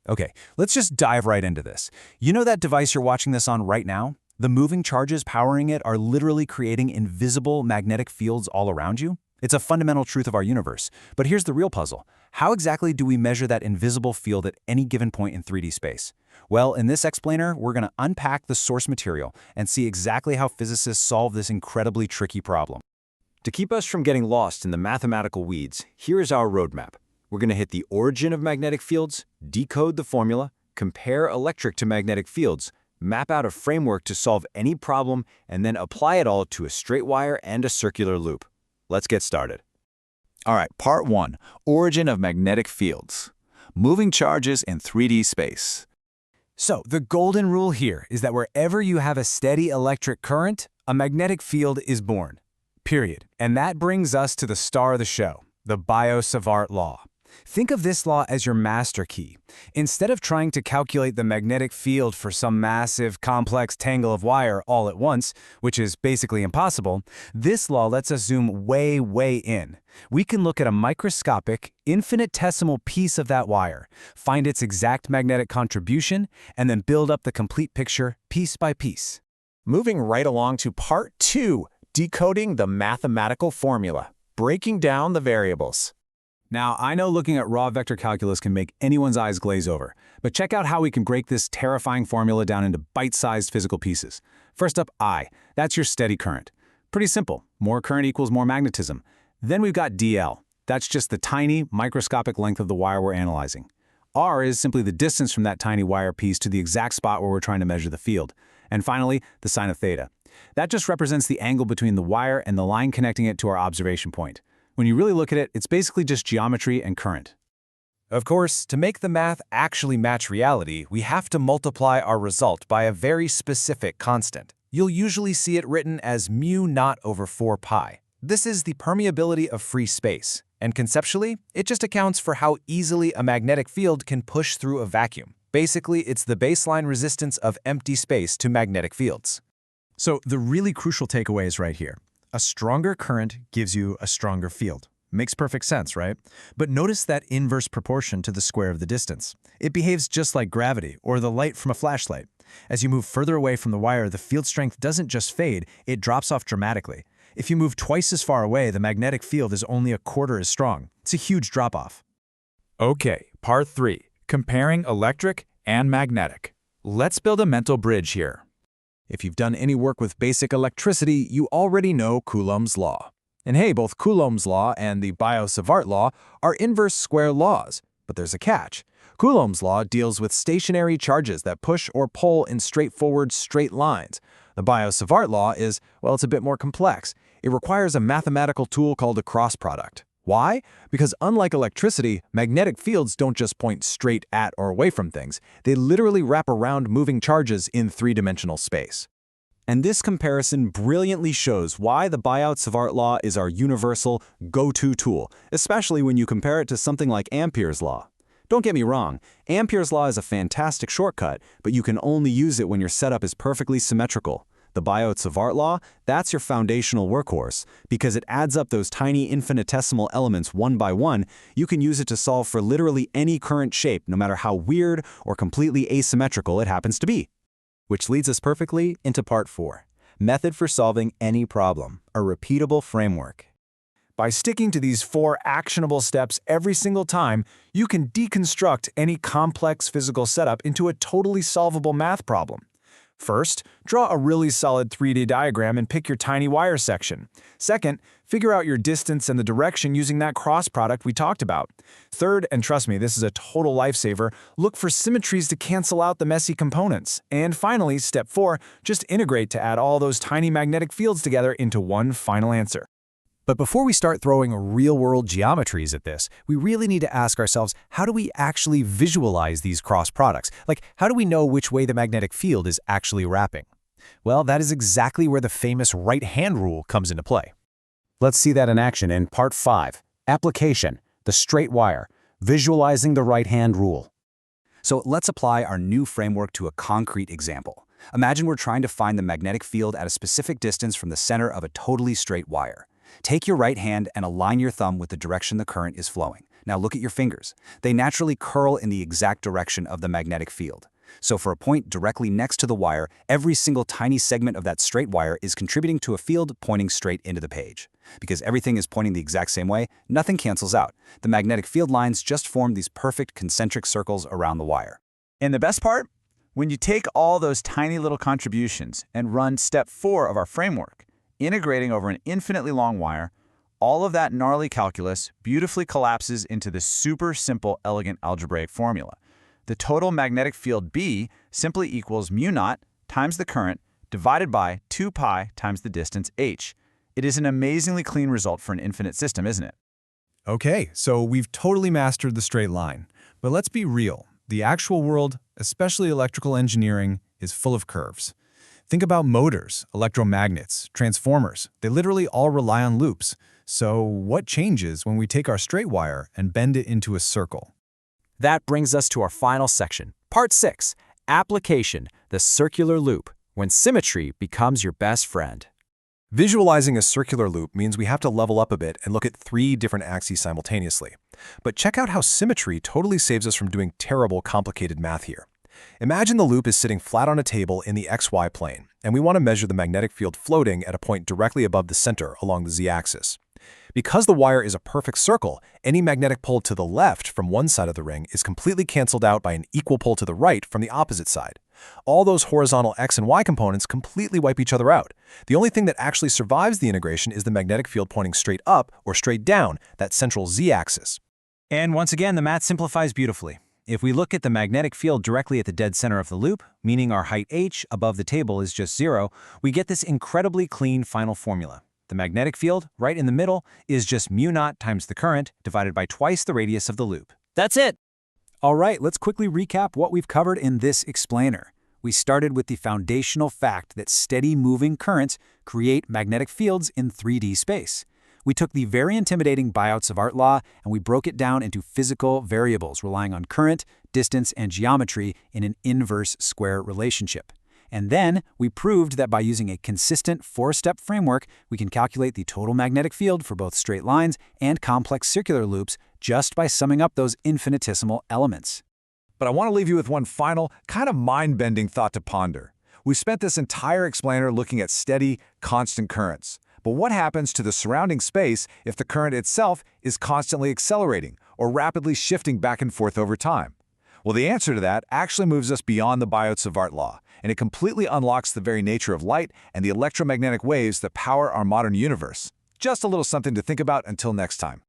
Okay, let's just dive right into this. You know that device you're watching this on right now? The moving charges powering it are literally creating invisible magnetic fields all around you? It's a fundamental truth of our universe. But here's the real puzzle. How exactly do we measure that invisible field at any given point in 3D space? Well, in this explainer, we're going to unpack the source material and see exactly how physicists solve this incredibly tricky problem. To keep us from getting lost in the mathematical weeds, here is our roadmap. We're going to hit the origin of magnetic fields, decode the formula, compare electric to magnetic fields, map out a framework to solve any problem, and then apply it all to a straight wire and a circular loop. Let's get started. All right, part 1, origin of magnetic fields. Moving charges in 3D space. So, the golden rule here is that wherever you have a steady electric current, a magnetic field is born. Period. And that brings us to the star of the show, the Biot-Savart law. Think of this law as your master key. Instead of trying to calculate the magnetic field for some massive, complex tangle of wire all at once, which is basically impossible, this law lets us zoom way, way in. We can look at a microscopic, infinitesimal piece of that wire, find its exact magnetic contribution, and then build up the complete picture piece by piece. Moving right along to part 2, decoding the mathematical formula, breaking down the variables. Now, I know looking at raw vector calculus can make anyone's eyes glaze over, but check out how we can break this terrifying formula down into bite-sized physical pieces. First up, I. That's your steady current. Pretty simple. More current equals more magnetism. Then we've got dl. That's just the tiny, microscopic length of the wire we're analyzing. R is simply the distance from that tiny wire piece to the exact spot where we're trying to measure the field. And finally, the sine of theta. That just represents the angle between the wire and the line connecting it to our observation point. When you really look at it, it's basically just geometry and current. Of course, to make the math actually match reality, we have to multiply our result by a very specific constant. You'll usually see it written as mu naught over 4 pi. This is the permeability of free space, and conceptually, it just accounts for how easily a magnetic field can push through a vacuum. Basically, it's the baseline resistance of empty space to magnetic fields. So the really crucial takeaway is right here. A stronger current gives you a stronger field. Makes perfect sense, right? But notice that inverse proportion to the square of the distance. It behaves just like gravity or the light from a flashlight. As you move further away from the wire, the field strength doesn't just fade, it drops off dramatically. If you move twice as far away, the magnetic field is only a quarter as strong. It's a huge drop-off. Okay, part 3, comparing electric and magnetic. Let's build a mental bridge here. If you've done any work with basic electricity, you already know Coulomb's law. And hey, both Coulomb's law and the Biot-Savart law are inverse square laws, but there's a catch. Coulomb's law deals with stationary charges that push or pull in straightforward straight lines. The Biot-Savart law is, well, it's a bit more complex. It requires a mathematical tool called a cross product. Why? Because unlike electricity, magnetic fields don't just point straight at or away from things. They literally wrap around moving charges in three-dimensional space. And this comparison brilliantly shows why the Biot-Savart law is our universal go-to tool, especially when you compare it to something like Ampere's law. Don't get me wrong, Ampere's law is a fantastic shortcut, but you can only use it when your setup is perfectly symmetrical. The Biot-Savart law, that's your foundational workhorse. Because it adds up those tiny infinitesimal elements one by one, you can use it to solve for literally any current shape, no matter how weird or completely asymmetrical it happens to be. Which leads us perfectly into part 4, method for solving any problem, a repeatable framework. By sticking to these 4 actionable steps every single time, you can deconstruct any complex physical setup into a totally solvable math problem. First, draw a really solid 3D diagram and pick your tiny wire section. Second, figure out your distance and the direction using that cross product we talked about. Third, and trust me, this is a total lifesaver, look for symmetries to cancel out the messy components. And finally, step 4, just integrate to add all those tiny magnetic fields together into one final answer. But before we start throwing real-world geometries at this, we really need to ask ourselves, how do we actually visualize these cross products? Like, how do we know which way the magnetic field is actually wrapping? Well, that is exactly where the famous right-hand rule comes into play. Let's see that in action in part 5, application, the straight wire, visualizing the right-hand rule. So let's apply our new framework to a concrete example. Imagine we're trying to find the magnetic field at a specific distance from the center of a totally straight wire. Take your right hand and align your thumb with the direction the current is flowing. Now look at your fingers. They naturally curl in the exact direction of the magnetic field. So for a point directly next to the wire, every single tiny segment of that straight wire is contributing to a field pointing straight into the page. Because everything is pointing the exact same way, nothing cancels out. The magnetic field lines just form these perfect concentric circles around the wire. And the best part? When you take all those tiny little contributions and run step 4 of our framework, integrating over an infinitely long wire, all of that gnarly calculus beautifully collapses into this super simple, elegant algebraic formula. The total magnetic field B simply equals mu naught times the current divided by 2 pi times the distance h. It is an amazingly clean result for an infinite system, isn't it? Okay, so we've totally mastered the straight line. But let's be real. The actual world, especially electrical engineering, is full of curves. Think about motors, electromagnets, transformers. They literally all rely on loops. So what changes when we take our straight wire and bend it into a circle? That brings us to our final section, Part 6, Application, the circular loop, when symmetry becomes your best friend. Visualizing a circular loop means we have to level up a bit and look at 3 different axes simultaneously. But check out how symmetry totally saves us from doing terrible, complicated math here. Imagine the loop is sitting flat on a table in the xy plane, and we want to measure the magnetic field floating at a point directly above the center along the z-axis. Because the wire is a perfect circle, any magnetic pull to the left from one side of the ring is completely canceled out by an equal pull to the right from the opposite side. All those horizontal x and y components completely wipe each other out. The only thing that actually survives the integration is the magnetic field pointing straight up or straight down, that central z-axis. And once again, the math simplifies beautifully. If we look at the magnetic field directly at the dead center of the loop, meaning our height h above the table is just 0, we get this incredibly clean final formula. The magnetic field, right in the middle, is just mu naught times the current divided by twice the radius of the loop. That's it! All right, let's quickly recap what we've covered in this explainer. We started with the foundational fact that steady moving currents create magnetic fields in 3D space. We took the very intimidating Biot-Savart law and we broke it down into physical variables relying on current, distance, and geometry in an inverse square relationship. And then we proved that by using a consistent 4-step framework, we can calculate the total magnetic field for both straight lines and complex circular loops just by summing up those infinitesimal elements. But I want to leave you with one final, kind of mind-bending thought to ponder. We spent this entire explainer looking at steady, constant currents. But what happens to the surrounding space if the current itself is constantly accelerating or rapidly shifting back and forth over time? Well, the answer to that actually moves us beyond the Biot-Savart law, and it completely unlocks the very nature of light and the electromagnetic waves that power our modern universe. Just a little something to think about until next time.